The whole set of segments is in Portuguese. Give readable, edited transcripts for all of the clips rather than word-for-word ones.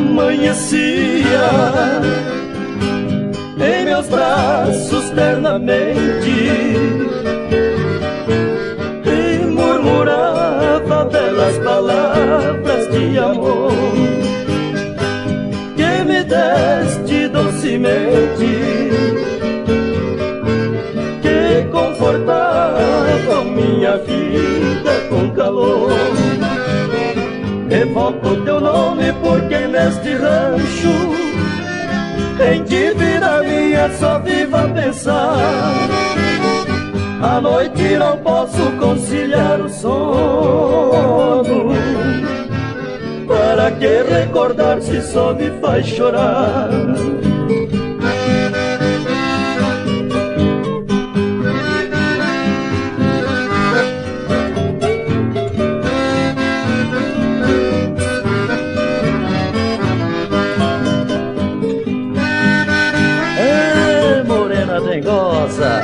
Amanhecia em meus braços ternamente e murmurava belas palavras de amor que me deste docemente, que confortavam minha vida com calor. Evoco teu nome porque neste rancho em dívida minha só vivo a pensar. À noite não posso conciliar o sono. Para que recordar se só me faz chorar? Dengosa.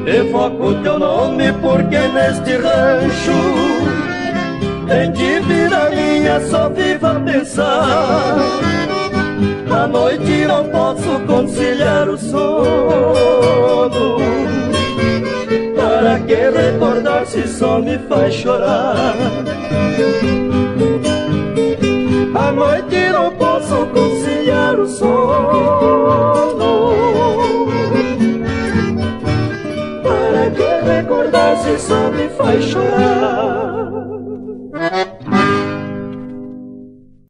Evoco teu nome porque neste rancho em dívida minha só vivo a pensar. À noite não posso conciliar o sono. Para que recordar se só me faz chorar? À noite não posso conciliar o sono. Para que recordar se só me faz chorar?